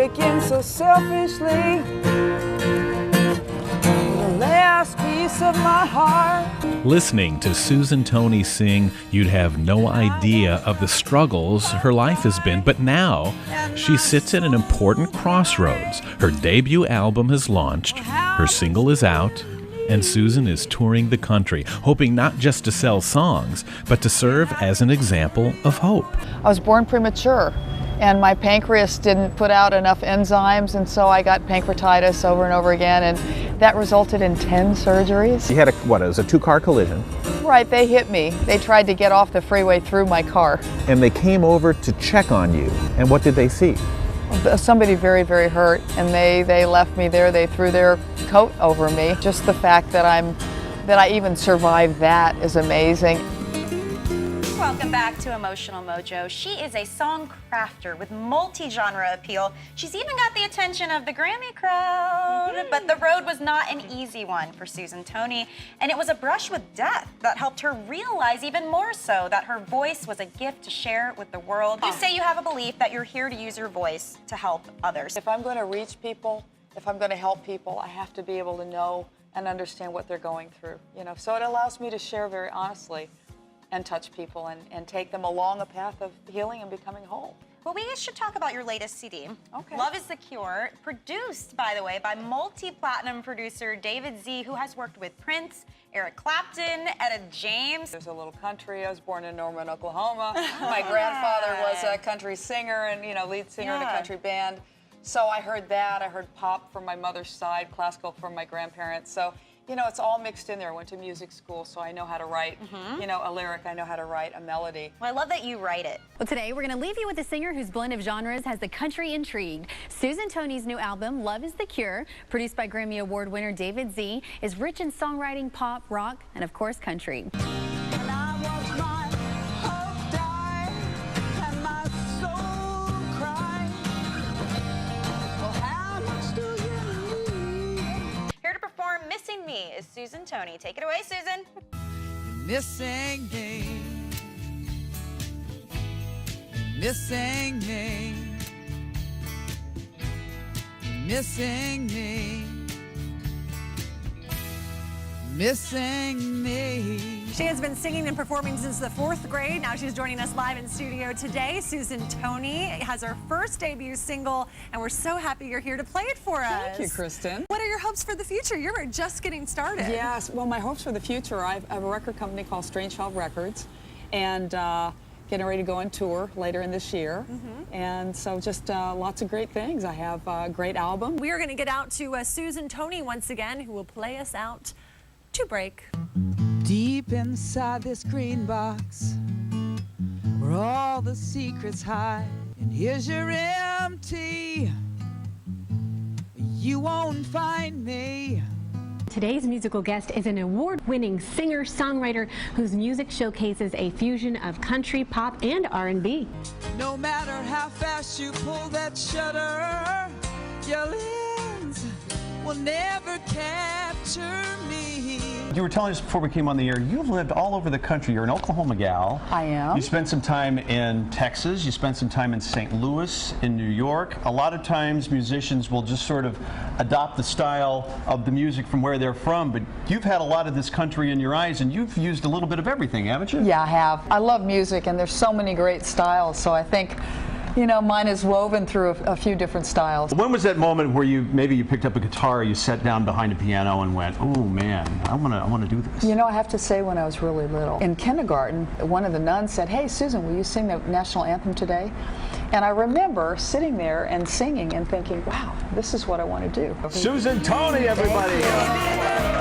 taken so selfishly the last piece of my heart. Listening to Susan Toney sing, you'd have no idea of the struggles her life has been, but now she sits at an important crossroads. Her debut album has launched, her single is out, and Susan is touring the country, hoping not just to sell songs, but to serve as an example of hope. I was born premature, and my pancreas didn't put out enough enzymes, and so I got pancreatitis over and over again, and that resulted in 10 surgeries. You had it was a two-car collision. Right, they hit me. They tried to get off the freeway through my car. And they came over to check on you. And what did they see? Somebody very, very hurt, and they left me there. They threw their coat over me. Just the fact that I even survived that is amazing. Welcome back to Emotional Mojo. She is a song crafter with multi-genre appeal. She's even got the attention of the Grammy crowd. But the road was not an easy one for Susan Toney, and it was a brush with death that helped her realize even more so that her voice was a gift to share with the world. You say you have a belief that you're here to use your voice to help others. If I'm going to reach people, if I'm going to help people, I have to be able to know and understand what they're going through. So it allows me to share very honestly and touch people and take them along a path of healing and becoming whole. Well, we should talk about your latest CD. Okay. Love is the Cure, produced, by the way, by multi-platinum producer David Z, who has worked with Prince, Eric Clapton, Etta James. There's a little country. I was born in Norman, Oklahoma. My grandfather was a country singer and lead singer in a country band. So I heard that. I heard pop from my mother's side, classical from my grandparents. So it's all mixed in there. I went to music school, so I know how to write, a lyric. I know how to write a melody. Well, I love that you write it. Well, today we're going to leave you with a singer whose blend of genres has the country intrigued. Susan Toney's new album, Love is the Cure, produced by Grammy Award winner David Z, is rich in songwriting, pop, rock, and of course, country. Missing Me is Susan Toney. Take it away, Susan. Missing me. Missing me. Missing me. Missing me. She has been singing and performing since the 4th grade. Now she's joining us live in studio today. Susan Toney has her first debut single, and we're so happy you're here to play it for us. Thank you, Kristen. What are your hopes for the future? You're just getting started. Yes, well, my hopes for the future, I have a record company called Strange Child Records, and getting ready to go on tour later in this year. And so just lots of great things. I have a great album. We are going to get out to Susan Toney once again, who will play us out to break. Deep inside this green box, where all the secrets hide, and here's your empty. You won't find me. Today's musical guest is an award-winning singer-songwriter whose music showcases a fusion of country, pop, and R&B. No matter how fast you pull that shutter, your lens will never capture me. You were telling us before we came on the air, you've lived all over the country. You're an Oklahoma gal. I am. You spent some time in Texas. You spent some time in St. Louis, in New York. A lot of times musicians will just sort of adopt the style of the music from where they're from, but you've had a lot of this country in your eyes, and you've used a little bit of everything, haven't you? Yeah, I have. I love music, and there's so many great styles, so I think mine is woven through a few different styles. When was that moment where maybe you picked up a guitar, you sat down behind a piano and went, oh man, I want to do this? I have to say, when I was really little, in kindergarten, one of the nuns said, "Hey Susan, will you sing the national anthem today?" And I remember sitting there and singing and thinking, wow, this is what I want to do. Susan Toney, everybody!